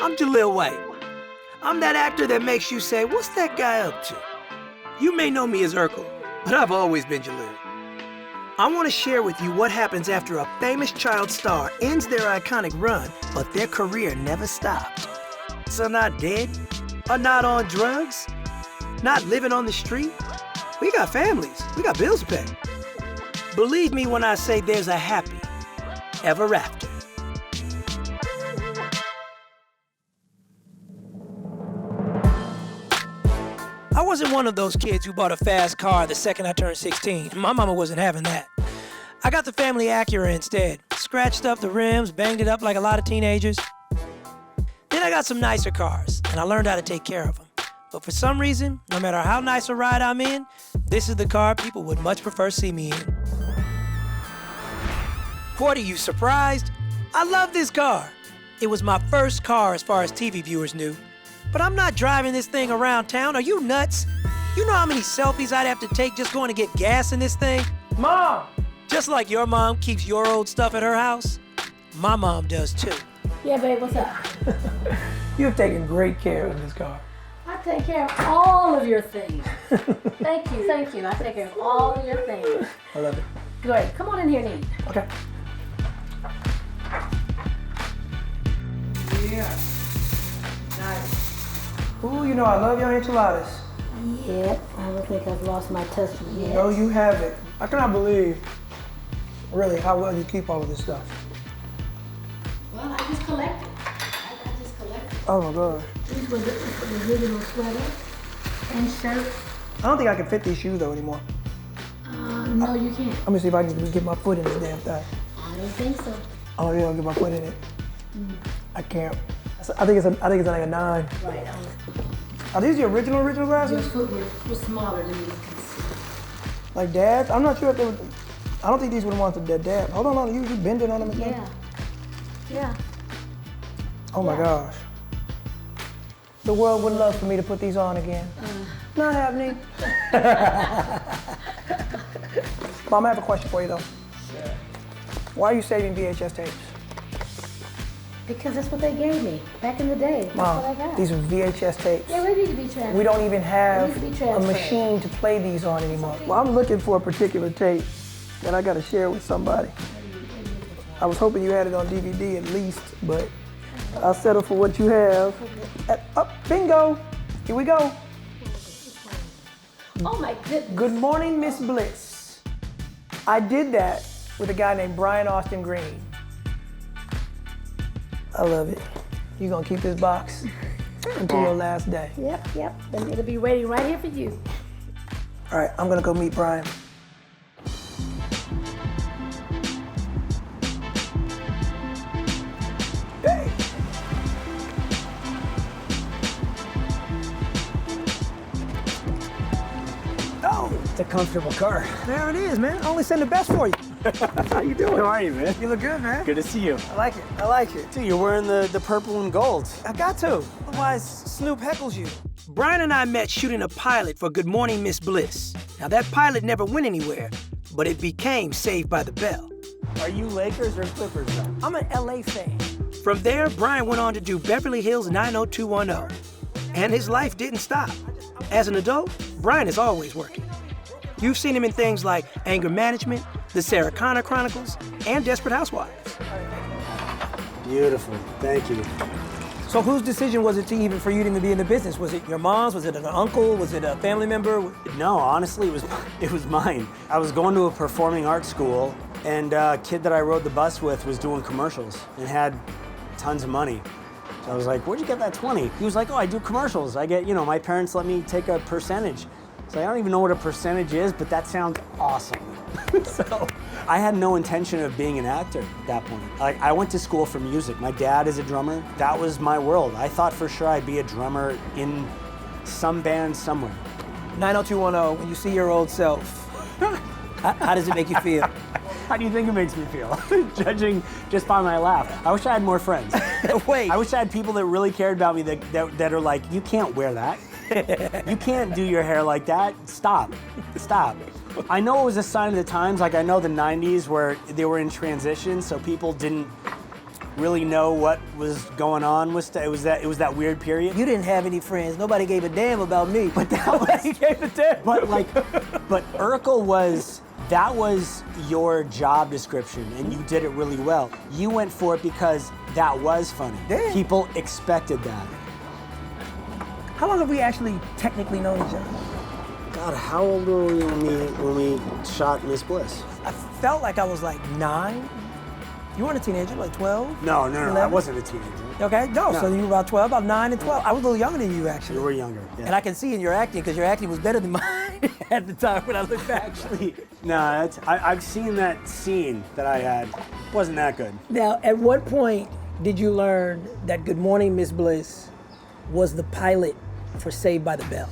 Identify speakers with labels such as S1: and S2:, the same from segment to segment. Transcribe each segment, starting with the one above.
S1: I'm Jaleel White. I'm that actor that makes you say, what's that guy up to? You may know me as Urkel, but I've always been Jaleel. I want to share with you what happens after a famous child star ends their iconic run, but their career never stopped. So not dead, or not on drugs, not living on the street. We got families, we got bills to pay. Believe me when I say there's a happy ever after. I wasn't one of those kids who bought a fast car the second I turned 16. My mama wasn't having that. I got the family Acura instead. Scratched up the rims, banged it up like a lot of teenagers. Then I got some nicer cars, and I learned how to take care of them. But for some reason, no matter how nice a ride I'm in, this is the car people would much prefer see me in. What, are you surprised? I love this car. It was my first car as far as TV viewers knew. But I'm not driving this thing around town. Are you nuts? You know how many selfies I'd have to take just going to get gas in this thing? Mom! Just like your mom keeps your old stuff at her house, my mom does too.
S2: Yeah, babe, what's up?
S1: You have taken great care of this car.
S2: I take care of all of your things. Thank you. I take care of all of your things.
S1: I love it.
S2: Great, come on in here and eat.
S1: Okay. Yeah. Nice. Ooh, you know I love your enchiladas.
S2: Yep, I don't think I've lost my touch yet.
S1: No, you haven't. I cannot believe, really, how well you keep all of this stuff.
S2: Well, I just collect it. I just collect it.
S1: Oh my gosh.
S2: These were the original sweater and shirt.
S1: I don't think I can fit these shoes though anymore.
S2: No, you can't.
S1: Let me see if I can get my foot in this damn thing.
S2: I don't think so.
S1: Oh yeah, I'll get my foot in it. I can't. I think it's like a 9.
S2: Right.
S1: Are these the original
S2: Your
S1: glasses?
S2: foot was smaller than you can see.
S1: Like Dad's? I'm not sure if they were. I don't think these were the ones that Dad. Hold on, you bending on them again?
S2: Yeah.
S1: Oh my gosh. The world would love for me to put these on again. Not happening. Mom, I have a question for you though.
S2: Sure.
S1: Why are you saving VHS tapes?
S2: Because that's what they gave me back in the day. That's
S1: Mom,
S2: what I got.
S1: these are VHS tapes.
S2: Yeah, we need to be transferred.
S1: We don't even have
S2: They need to be
S1: a
S2: transferred.
S1: machine to play these on anymore. Well, I'm looking for a particular tape that I gotta share with somebody. I was hoping you had it on DVD at least, but I'll settle for what you have. Bingo! Here we go.
S2: Oh my goodness.
S1: Good morning, Miss Bliss. I did that with a guy named Brian Austin Green. I love it. You're gonna keep this box until your last day.
S2: Yep. And it'll be waiting right here for you.
S1: All right, I'm gonna go meet Brian. Hey. Oh,
S3: It's a comfortable car.
S1: there it is, man. I only send the best for you. How you doing?
S3: How are you, man?
S1: You look good, man.
S3: Good to see you.
S1: I like it.
S3: Dude, you're wearing the purple and gold.
S1: I got to, otherwise Snoop heckles you. Brian and I met shooting a pilot for Good Morning, Miss Bliss. Now that pilot never went anywhere, but it became Saved by the Bell.
S3: Are you Lakers or Clippers, though?
S1: I'm an LA fan. From there, Brian went on to do Beverly Hills 90210. And his life didn't stop. As an adult, Brian is always working. You've seen him in things like Anger Management, The Sarah Connor Chronicles, and Desperate Housewives.
S3: Beautiful. Thank you.
S1: So whose decision was it for you to even be in the business? Was it your mom's? Was it an uncle? Was it a family member?
S3: No, honestly, it was mine. I was going to a performing arts school, and a kid that I rode the bus with was doing commercials and had tons of money. So I was like, where'd you get that 20? He was like, oh, I do commercials. I get, my parents let me take a percentage. So I don't even know what a percentage is, but that sounds awesome. So I had no intention of being an actor at that point. Like, I went to school for music. My dad is a drummer. That was my world. I thought for sure I'd be a drummer in some band somewhere.
S1: 90210, when you see your old self, how does it make you feel?
S3: How do you think it makes me feel? Judging just by my laugh. I wish I had more friends.
S1: Wait.
S3: I wish I had people that really cared about me that are like, you can't wear that. You can't do your hair like that. Stop. I know it was a sign of the times. Like, I know the 90s where they were in transition, so people didn't really know what was going on. It was that weird period.
S1: You didn't have any friends. Nobody gave a damn about me.
S3: But nobody gave a damn. But Urkel that was your job description, and you did it really well. You went for it because that was funny.
S1: Damn.
S3: People expected that.
S1: How long have we actually technically known each other?
S3: God, how old were we when we shot Miss Bliss?
S1: I felt like I was like 9. You weren't a teenager, like 12?
S3: No, I
S1: 11?
S3: wasn't a teenager.
S1: Okay, no, so you were about 12, about 9 and 12. I was a little younger than you, actually.
S3: You were younger, yeah.
S1: And I can see in your acting, because your acting was better than mine at the time when I look back.
S3: Actually, no, I've seen that scene that I had. It wasn't that good.
S1: Now, at what point did you learn that Good Morning, Miss Bliss was the pilot for Saved by the Bell?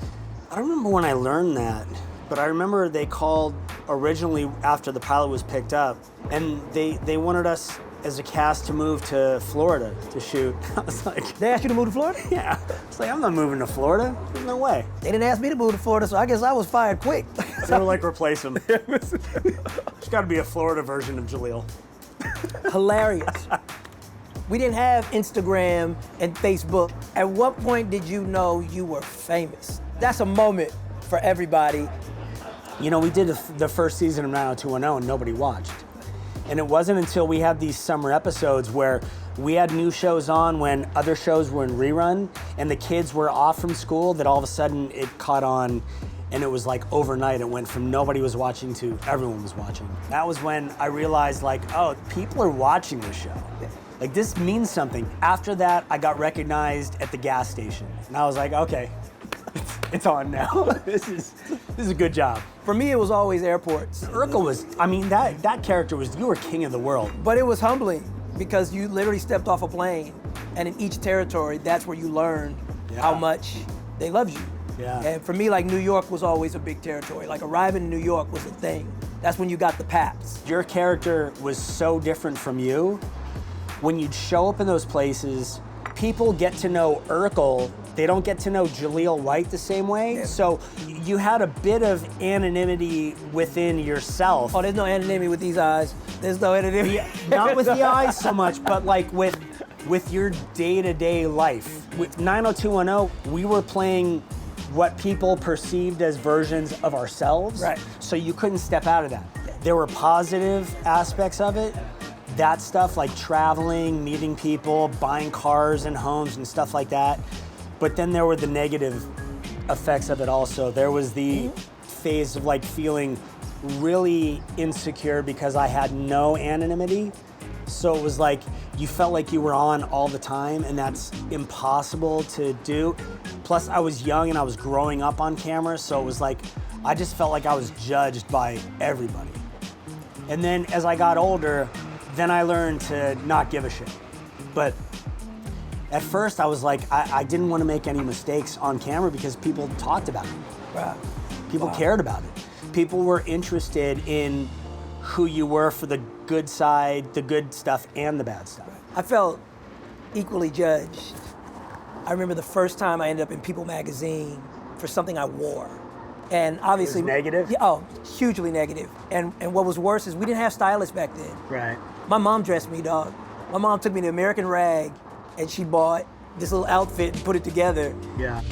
S3: I don't remember when I learned that, but I remember they called originally after the pilot was picked up, and they wanted us as a cast to move to Florida to shoot. I was like,
S1: They asked you to move to Florida?
S3: yeah. It's like, I'm not moving to Florida. There's no way.
S1: They didn't ask me to move to Florida, so I guess I was fired quick.
S3: They were like, replace him. There's got to be a Florida version of Jaleel.
S1: Hilarious. We didn't have Instagram and Facebook. At what point did you know you were famous? That's a moment for everybody.
S3: You know, we did the first season of 90210 and nobody watched. And it wasn't until we had these summer episodes where we had new shows on when other shows were in rerun and the kids were off from school that all of a sudden it caught on, and it was like overnight it went from nobody was watching to everyone was watching. That was when I realized, like, oh, people are watching this show. Like, this means something. After that, I got recognized at the gas station. And I was like, okay, it's on now. This is a good job.
S1: For me, it was always airports.
S3: Urkel was, I mean, that character was, you were king of the world.
S1: But it was humbling because you literally stepped off a plane, and in each territory, that's where you learned how much they loved you.
S3: Yeah.
S1: And for me, like, New York was always a big territory. Like, arriving in New York was a thing. That's when you got the paps.
S3: Your character was so different from you. When you'd show up in those places, people get to know Urkel. They don't get to know Jaleel White the same way.
S1: Yeah.
S3: So you had a bit of anonymity within yourself.
S1: Oh, there's no anonymity with these eyes. There's no anonymity.
S3: Not with the eyes so much, but like with your day-to-day life. With 90210, we were playing what people perceived as versions of ourselves.
S1: Right.
S3: So you couldn't step out of that. There were positive aspects of it. That stuff like traveling, meeting people, buying cars and homes and stuff like that. But then there were the negative effects of it also. There was the phase of like feeling really insecure because I had no anonymity. So it was like you felt like you were on all the time, and that's impossible to do. Plus I was young and I was growing up on camera, so it was like I just felt like I was judged by everybody. And then as I got older, then I learned to not give a shit. But at first I was like, I didn't want to make any mistakes on camera because people talked about it.
S1: Wow.
S3: People cared about it. People were interested in who you were for the good side, the good stuff and the bad stuff.
S1: I felt equally judged. I remember the first time I ended up in People magazine for something I wore. And obviously—
S3: It was negative?
S1: Yeah, oh, hugely negative. And what was worse is we didn't have stylists back then.
S3: Right.
S1: My mom dressed me, dog. My mom took me to American Rag, and she bought this little outfit and put it together.
S3: Yeah.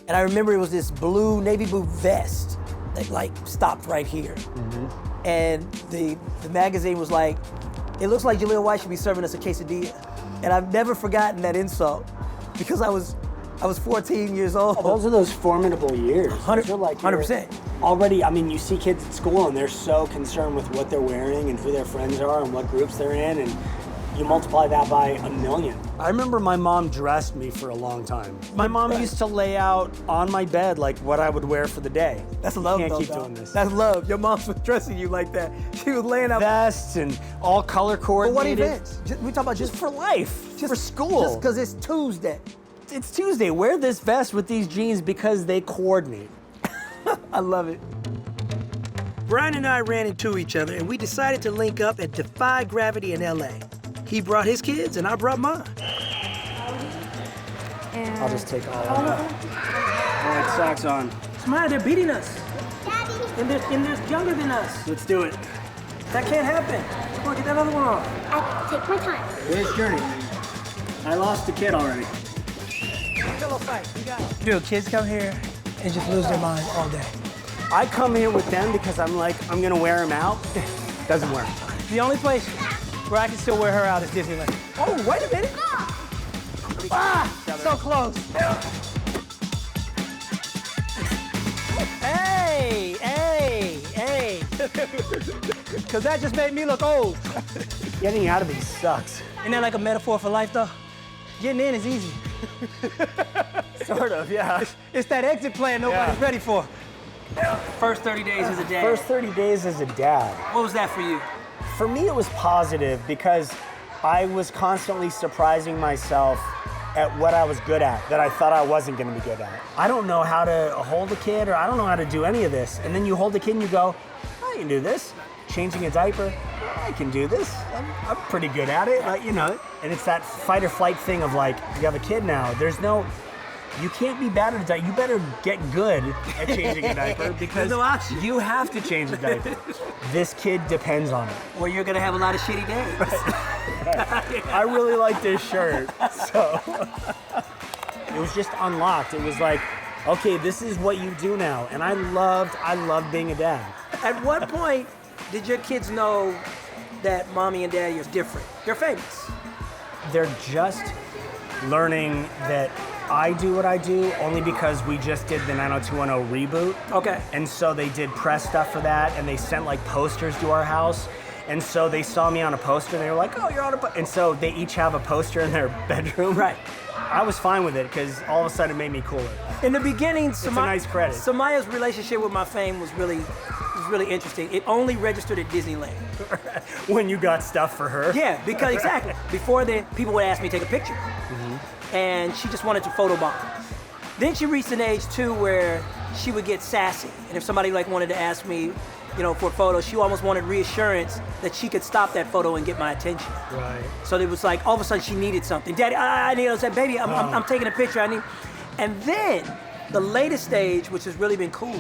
S1: And I remember it was this blue, navy blue vest that like stopped right here.
S3: Mm-hmm.
S1: And the magazine was like, it looks like Jaleel White should be serving us a quesadilla. And I've never forgotten that insult because I was 14 years old.
S3: Those are those formidable years.
S1: 100%.
S3: Already, I mean, you see kids at school and they're so concerned with what they're wearing and who their friends are and what groups they're in, and you multiply that by 1,000,000. I remember my mom dressed me for a long time. My mom used to lay out on my bed like what I would wear for the day.
S1: That's love,
S3: You
S1: though,
S3: can't keep
S1: dog.
S3: doing this.
S1: That's love. Your mom was dressing you like that. She was laying out
S3: Vests and all color coordinated.
S1: For what events? We talk about
S3: Just for life, just for school.
S1: Just because it's Tuesday.
S3: It's Tuesday. Wear this vest with these jeans because they coordinate.
S1: I love it.
S4: Brian and I ran into each other, and we decided to link up at Defy Gravity in LA. He brought his kids, and I brought mine.
S3: I'll just take all of that. All right, socks on.
S1: Smile, they're beating us. Daddy. And they're younger than us.
S3: Let's do it.
S1: That can't happen.
S3: Come on, get that other one off.
S5: I take my time.
S3: Where's Journey? I lost the kid already.
S1: Pillow fight, you got it. Dude, kids come here and just lose their minds all day.
S3: I come here with them because I'm like, I'm gonna wear him out. Doesn't work.
S1: The only place where I can still wear her out is Disneyland. Oh, wait a minute. Ah, so close. Hey, hey, hey. Because that just made me look old.
S3: Getting out of these sucks.
S1: Isn't that like a metaphor for life, though? Getting in is easy.
S3: Sort of, yeah.
S1: It's that exit plan nobody's ready for. First 30 days as a dad.
S3: First 30 days as a dad.
S1: What was that for you?
S3: For me, it was positive because I was constantly surprising myself at what I was good at that I thought I wasn't gonna be good at. I don't know how to hold a kid, or I don't know how to do any of this. And then you hold a kid and you go, I can do this. Changing a diaper, I can do this. I'm pretty good at it, like, you know. And it's that fight or flight thing of like, you have a kid now. There's no, you can't be bad at a diaper. You better get good at changing a diaper because you have to change a diaper. This kid depends on it.
S1: Or you're gonna have a lot of shitty days.
S3: I really like this shirt, so. It was just unlocked. It was like, okay, this is what you do now. And I loved being a dad.
S1: At what point did your kids know that mommy and daddy are different? They're famous.
S3: They're just learning that I do what I do only because we just did the 90210 reboot.
S1: Okay.
S3: And so they did press stuff for that, and they sent like posters to our house. And so they saw me on a poster, and they were like, oh, you're on a poster. And so they each have a poster in their bedroom.
S1: Right.
S3: I was fine with it because all of a sudden it made me cooler.
S1: In the beginning,
S3: It's a nice credit.
S1: Samaya's relationship with my fame was really interesting. It only registered at Disneyland.
S3: When you got stuff for her.
S1: Yeah, because exactly. Before then, people would ask me to take a picture. And she just wanted to photobomb. Then she reached an age too where she would get sassy. And if somebody like wanted to ask me, you know, for a photo, she almost wanted reassurance that she could stop that photo and get my attention.
S3: Right.
S1: So it was like, all of a sudden she needed something. Daddy, I need, I said, baby, I'm taking a picture, I need. And then the latest stage, which has really been cool,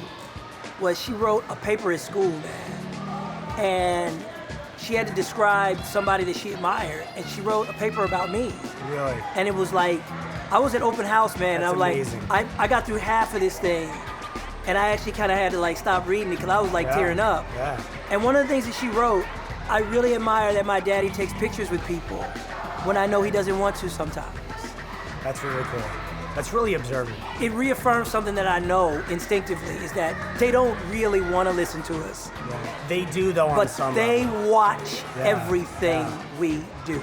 S1: was she wrote a paper at school, man. And she had to describe somebody that she admired, and she wrote a paper about me.
S3: Really?
S1: And it was like, I was at open house, man, and
S3: That's
S1: I was
S3: amazing.
S1: like, I got through half of this thing, and I actually kind of had to like stop reading it because I was like tearing up.
S3: Yeah.
S1: And one of the things that she wrote, I really admire that my daddy takes pictures with people when I know he doesn't want to sometimes.
S3: That's really cool. That's really observant.
S1: It reaffirms something that I know instinctively, is that they don't really want to listen to us.
S3: Yeah. They do though on
S1: But
S3: some
S1: they
S3: level.
S1: watch
S3: Yeah,
S1: everything
S3: yeah.
S1: we do.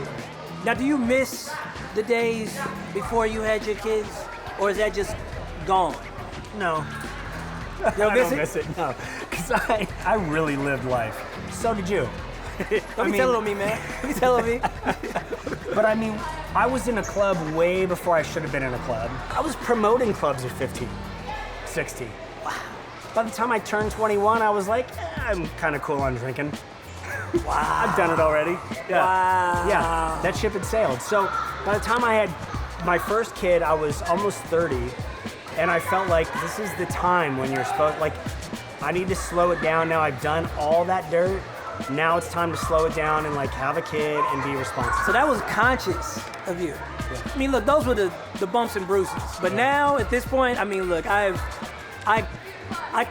S1: Now, do you miss the days before you had your kids? Or is that just gone?
S3: No.
S1: You don't
S3: I
S1: miss
S3: don't
S1: it?
S3: miss it, no. Because I really lived life. So did you.
S1: Don't be telling on me, man. Don't be telling me.
S3: But I mean, I was in a club way before I should have been in a club. I was promoting clubs at 15, 16. Wow. By the time I turned 21, I was like, I'm kind of cool on drinking.
S1: Wow.
S3: I've done it already. Yeah.
S1: Wow.
S3: Yeah, that ship had sailed. So by the time I had my first kid, I was almost 30, and I felt like this is the time when you're supposed, like, I need to slow it down now. I've done all that dirt. Now it's time to slow it down and like have a kid and be responsible.
S1: So that was conscious of you. Yeah. I mean, look, those were the bumps and bruises. But now, at this point, I mean, look, I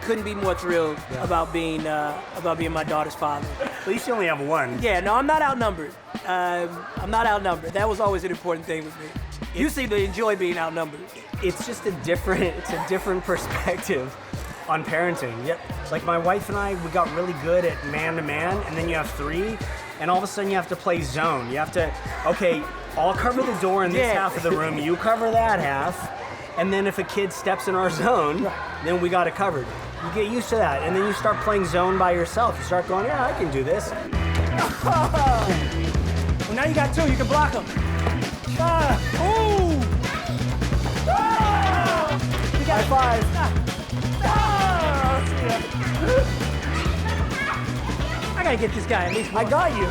S1: couldn't be more thrilled about being my daughter's father.
S3: At least you only have one.
S1: Yeah, no, I'm not outnumbered. I'm not outnumbered. That was always an important thing with me. You seem to enjoy being outnumbered.
S3: It's just a different perspective on parenting. Yep. Like my wife and I, we got really good at man to man, and then you have three, and all of a sudden you have to play zone. You have to, okay, I'll cover the door in this half of the room, you cover that half, and then if a kid steps in our zone, then we got it covered. You get used to that, and then you start playing zone by yourself. You start going, yeah, I can do this.
S1: Well, now you got two, you can block them. Ooh!
S3: High five.
S1: I gotta get this guy at least one.
S3: I got you.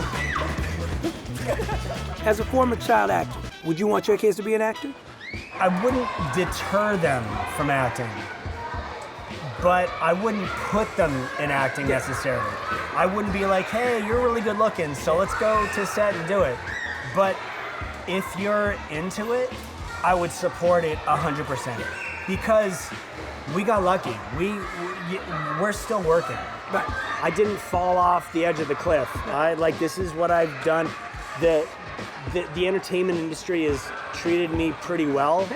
S4: As a former child actor, would you want your kids to be an actor?
S3: I wouldn't deter them from acting, but I wouldn't put them in acting necessarily. I wouldn't be like, hey, you're really good looking, so let's go to set and do it. But if you're into it, I would support it 100% because we got lucky. We're still working. But I didn't fall off the edge of the cliff. This is what I've done. The entertainment industry has treated me pretty well.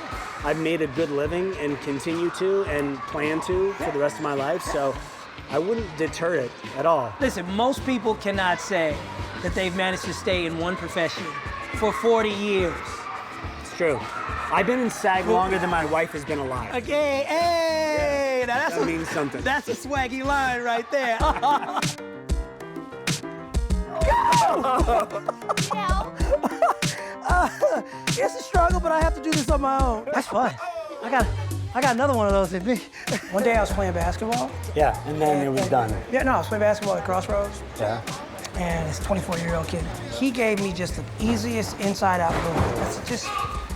S3: I've made a good living and continue to and plan to for the rest of my life. So I wouldn't deter it at all.
S1: Listen, most people cannot say that they've managed to stay in one profession for 40 years.
S3: It's true. I've been in SAG longer than my wife has been alive.
S1: Okay, hey,
S3: Yeah.
S1: now
S3: That means something.
S1: That's a swaggy line right there. It's a struggle, but I have to do this on my own. That's fun. I got another one of those in me. One day I was playing basketball.
S3: Yeah, and then it was done.
S1: Yeah, no, I was playing basketball at Crossroads.
S3: Yeah.
S1: And this 24-year-old kid, he gave me just the easiest inside-out goal. That's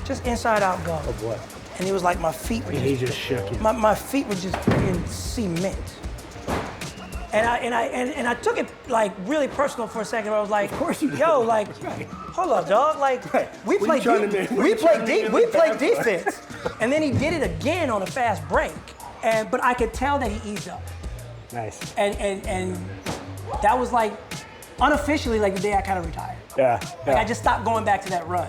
S1: just inside-out goal.
S3: Oh boy.
S1: And it was like my feet were
S3: He just shook you.
S1: my feet were just in cement. And I took it like really personal for a second. I was like,
S3: of course you did.
S1: Yo, like, hold up, dog. Like, we play defense. And then he did it again on a fast break. But I could tell that he eased up.
S3: Nice.
S1: And that was like unofficially like the day I kind of retired.
S3: Yeah.
S1: Like I just stopped going back to that run.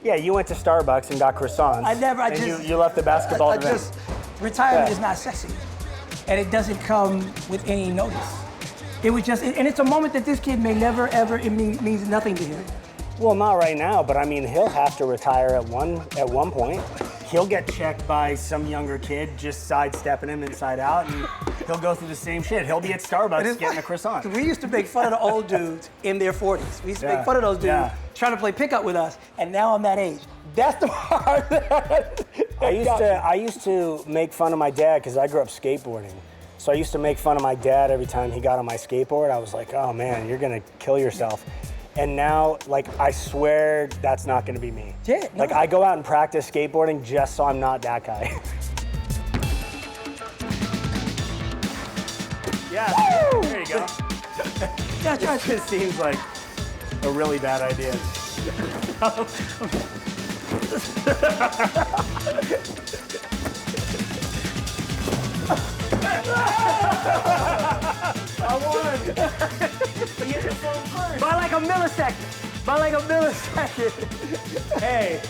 S3: Yeah, you went to Starbucks and got croissants. You left the basketball event.
S1: Retirement is not sexy. And it doesn't come with any notice. It was just, and it's a moment that this kid may never, ever, it means nothing to him.
S3: Well, not right now, but I mean, he'll have to retire at one point. He'll get checked by some younger kid just sidestepping him inside out, and he'll go through the same shit. He'll be at Starbucks getting a croissant.
S1: We used to make fun of the old dudes in their 40s. We used to make fun of those dudes trying to play pickup with us, and now I'm that age. That's the part that
S3: I used to make fun of my dad because I grew up skateboarding. So I used to make fun of my dad every time he got on my skateboard. I was like, oh man, you're gonna kill yourself. And now, like, I swear that's not gonna be me.
S1: Yeah, no.
S3: Like, I go out and practice skateboarding just so I'm not that guy. Yeah,
S1: Woo!
S3: there you go.
S1: Yeah,
S3: It just seems like a really bad idea. I won. You hit your phone first.
S1: by like a millisecond.
S3: Hey,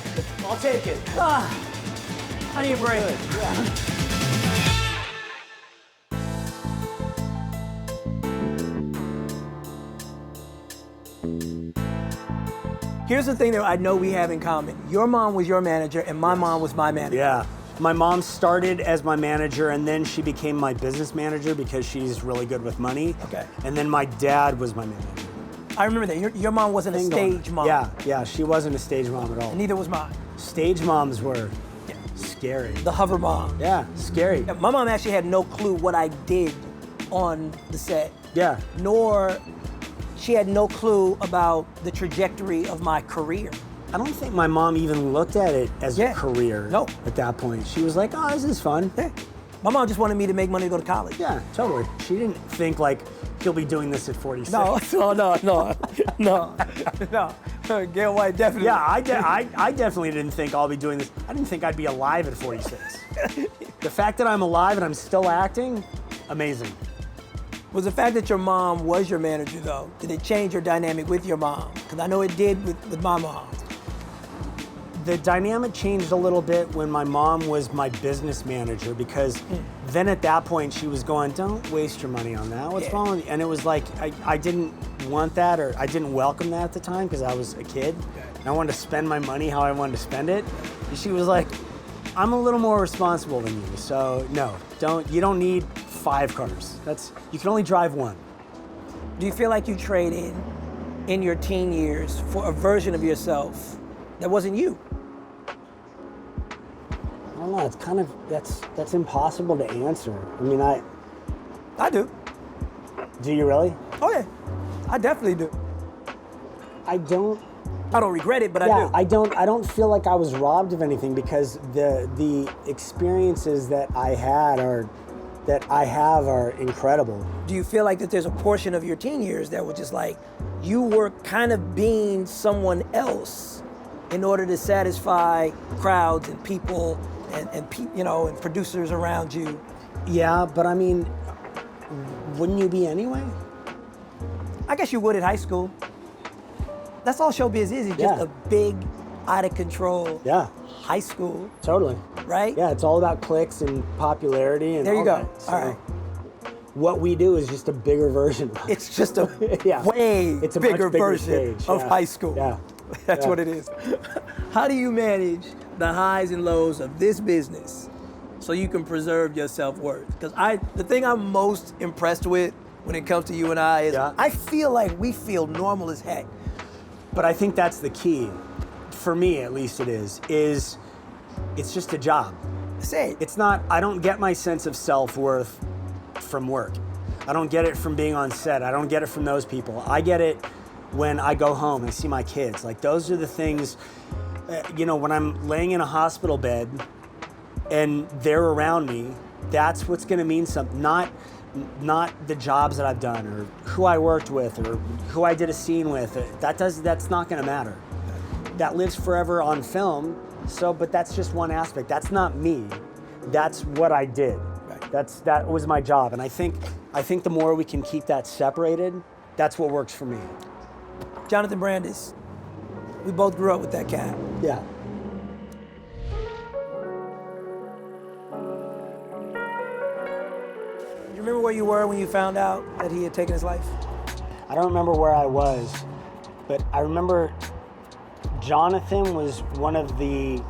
S3: I'll take it.
S1: I need a break. Here's the thing that I know we have in common. Your mom was your manager, and my mom was my manager.
S3: Yeah. My mom started as my manager, and then she became my business manager because she's really good with money.
S1: Okay.
S3: And then my dad was my manager.
S1: I remember that. Your mom wasn't a stage mom.
S3: Yeah, she wasn't a stage mom at all.
S1: And neither was mine.
S3: Stage moms were scary.
S1: The hover mom.
S3: Yeah, scary.
S1: My mom actually had no clue what I did on the set.
S3: Yeah.
S1: Nor she had no clue about the trajectory of my career.
S3: I don't think my mom even looked at it as a career at that point. She was like, oh, this is fun.
S1: Yeah. My mom just wanted me to make money to go to college.
S3: Yeah, totally. She didn't think like, he'll be doing this at 46.
S1: No. Gail White definitely.
S3: Yeah, I definitely didn't think I'll be doing this. I didn't think I'd be alive at 46. The fact that I'm alive and I'm still acting, amazing.
S1: Was the fact that your mom was your manager, though, did it change your dynamic with your mom? Because I know it did with my mom.
S3: The dynamic changed a little bit when my mom was my business manager because then at that point she was going, don't waste your money on that. What's wrong with you? And it was like, I didn't want that, or I didn't welcome that at the time because I was a kid. And I wanted to spend my money how I wanted to spend it. And she was like, I'm a little more responsible than you, so no, you don't need 5 cars. You can only drive 1.
S1: Do you feel like you traded in your teen years for a version of yourself that wasn't you?
S3: I don't know, it's kind of, that's impossible to answer. I mean,
S1: I do.
S3: Do you really?
S1: Oh yeah, I definitely do.
S3: I don't
S1: regret it, but I do.
S3: I don't feel like I was robbed of anything because the experiences that I had are that I have are incredible.
S1: Do you feel like that there's a portion of your teen years that were just like, you were kind of being someone else in order to satisfy crowds and people and producers around you?
S3: Yeah, but I mean, wouldn't you be anyway?
S1: I guess you would at high school. That's all showbiz is. It's just a big, out of control high school.
S3: Totally.
S1: Right?
S3: Yeah, it's all about clicks and popularity and
S1: there you
S3: all
S1: go.
S3: that. So
S1: all right.
S3: What we do is just a bigger version of it.
S1: It's just a
S3: it's a
S1: bigger
S3: much bigger
S1: version
S3: stage.
S1: of high school.
S3: Yeah.
S1: That's what it is. How do you manage the highs and lows of this business so you can preserve your self-worth? Because the thing I'm most impressed with when it comes to you and I is I feel like we feel normal as heck.
S3: But I think that's the key. For me, at least it is it's just a job. It's not, I don't get my sense of self-worth from work. I don't get it from being on set. I don't get it from those people. I get it when I go home and I see my kids. Like, those are the things, when I'm laying in a hospital bed and they're around me, that's what's gonna mean something. Not the jobs that I've done or who I worked with or who I did a scene with. That's not gonna matter. That lives forever on film. But that's just one aspect. That's not me. That's what I did. Right. That was my job. And I think the more we can keep that separated, that's what works for me.
S1: Jonathan Brandis, we both grew up with that cat.
S3: Yeah.
S1: You remember where you were when you found out that he had taken his life?
S3: I don't remember where I was, but I remember Jonathan was one of the,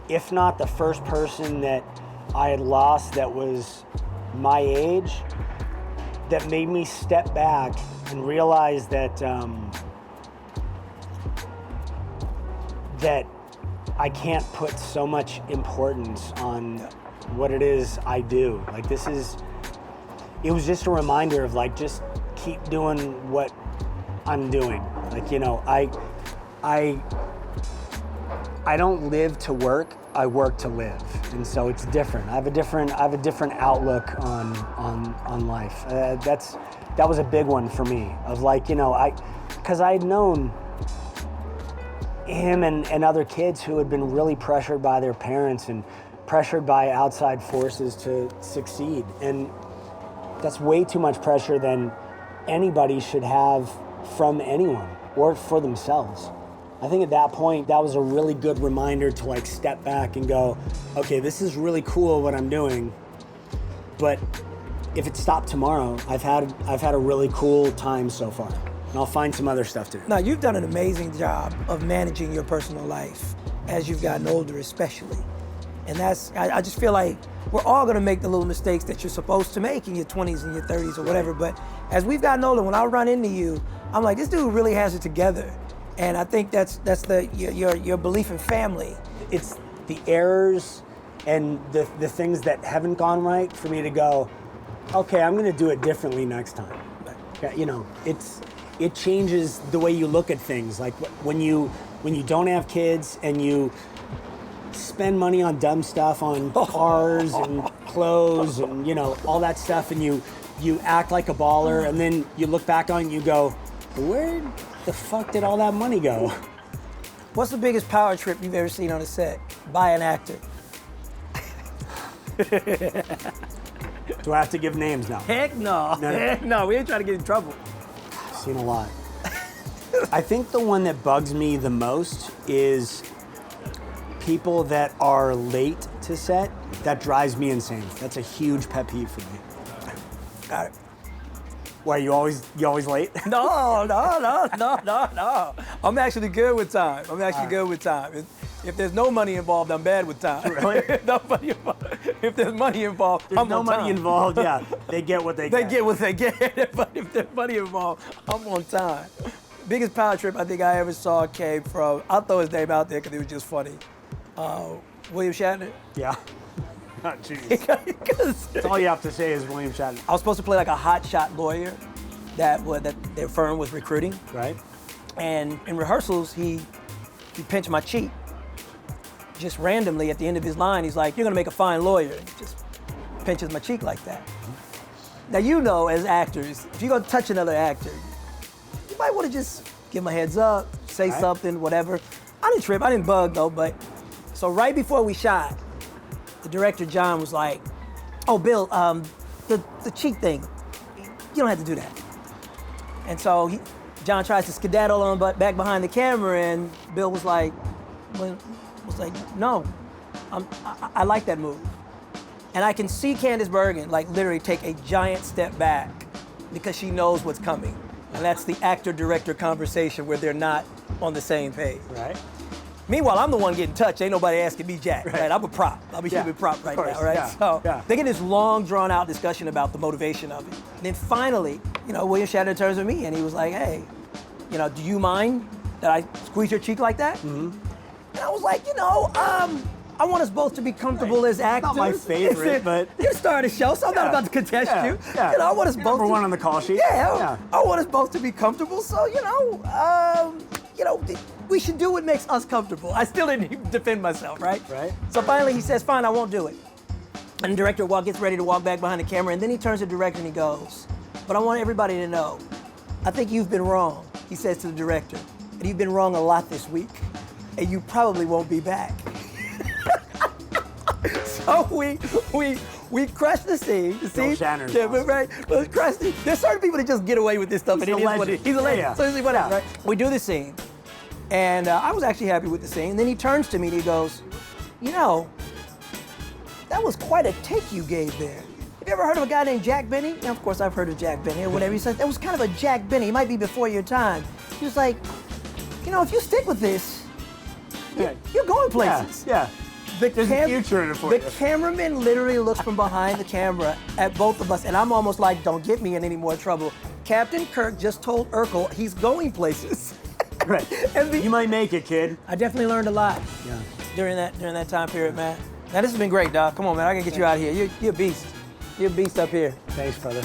S3: if not the first person that I had lost that was my age, that made me step back and realize that that I can't put so much importance on what it is I do. Like, it was just a reminder of, like, just keep doing what I'm doing. Like, I don't live to work, I work to live. And so it's different. I have a different outlook on life. That was a big one for me, of like, because I had known him and other kids who had been really pressured by their parents and pressured by outside forces to succeed. And that's way too much pressure than anybody should have from anyone or for themselves. I think at that point, that was a really good reminder to, like, step back and go, okay, this is really cool what I'm doing, but if it stopped tomorrow, I've had a really cool time so far, and I'll find some other stuff to do.
S1: Now, you've done an amazing job of managing your personal life as you've gotten older, especially. And I just feel like we're all gonna make the little mistakes that you're supposed to make in your 20s and your 30s or whatever, but as we've gotten older, when I run into you, I'm like, this dude really has it together. And I think that's your belief in family.
S3: It's the errors and the things that haven't gone right for me to go, okay, I'm gonna do it differently next time. It changes the way you look at things. Like when you don't have kids and you spend money on dumb stuff, on cars and clothes and all that stuff, and you act like a baller, and then you look back on it and you go, where the fuck did all that money go?
S1: What's the biggest power trip you've ever seen on a set by an actor?
S3: Do I have to give names now?
S1: Heck no. Heck no. We ain't trying to get in trouble.
S3: I've seen a lot. I think the one that bugs me the most is people that are late to set. That drives me insane. That's a huge pet peeve for me.
S1: Got it.
S3: Why, you always late?
S1: No. I'm actually good with time. Good with time. If there's no money involved, I'm bad with time.
S3: Really?
S1: If there's money involved,
S3: there's
S1: I'm
S3: no
S1: on
S3: money
S1: time.
S3: involved, yeah. They get what they get.
S1: They get what they get, but if there's money involved, I'm on time. Biggest power trip I think I ever saw came from, I'll throw his name out there because it was just funny. William Shatner.
S3: Yeah. Jeez. That's all you have to say is William Shatner.
S1: I was supposed to play like a hotshot lawyer that their firm was recruiting.
S3: Right.
S1: And in rehearsals, he pinched my cheek. Just randomly at the end of his line, he's like, "You're gonna make a fine lawyer." And he just pinches my cheek like that. Now, you know, as actors, if you're gonna touch another actor, you might wanna just give him a heads up, say something, whatever. I didn't trip, I didn't bug though, but. So right before we shot, the director, John, was like, oh, Bill, the cheek thing, you don't have to do that. And so John tries to skedaddle on back behind the camera, and Bill was like, no, I like that move. And I can see Candice Bergen like literally take a giant step back because she knows what's coming. And that's the actor-director conversation where they're not on the same page.
S3: Right.
S1: Meanwhile, I'm the one getting touched. Ain't nobody asking me jack. Right? I'm a prop. I'm a human prop right now, right? So they get this long, drawn-out discussion about the motivation of it. And then finally, you know, William Shatner turns to me and he was like, hey, you know, do you mind that I squeeze your cheek like that? Mm-hmm. And I was like, you know, I want us both to be comfortable as actors.
S3: Not my favorite, but...
S1: You started a show, so I'm not about to contest you.
S3: Yeah.
S1: You know, I want us both
S3: Number one on the call sheet.
S1: I want us both to be comfortable, so, you know, we should do what makes us comfortable. I still didn't even defend myself, right?
S3: Right.
S1: So finally he says, fine, I won't do it. And the director gets ready to walk back behind the camera, and then he turns to the director and he goes, but I want everybody to know, I think you've been wrong, he says to the director. And you've been wrong a lot this week, and you probably won't be back. So we crushed the scene.
S3: Bill Shatner's awesome.
S1: Right? We crushed it. There's certain people that just get away with this stuff.
S3: He's
S1: and
S3: a legend.
S1: He's a legend.
S3: Yeah.
S1: So he's whatever, right? We do the scene, and I was actually happy with the scene. And then he turns to me and he goes, you know, that was quite a take you gave there. Have you ever heard of a guy named Jack Benny? Now, of course, I've heard of Jack Benny or whatever. He said, that was kind of a Jack Benny. He might be before your time. He was like, you know, if you stick with this, you're going places.
S3: Yeah. There's a future in it for you.
S1: The cameraman literally looks from behind the camera at both of us, and I'm almost like, don't get me in any more trouble. Captain Kirk just told Urkel he's going places.
S3: Right. You might make it, kid.
S1: I definitely learned a lot during that time period, man. Now, this has been great, dog. Come on, man. I gotta get you out of here. You're a beast. You're a beast up here.
S3: Thanks, brother.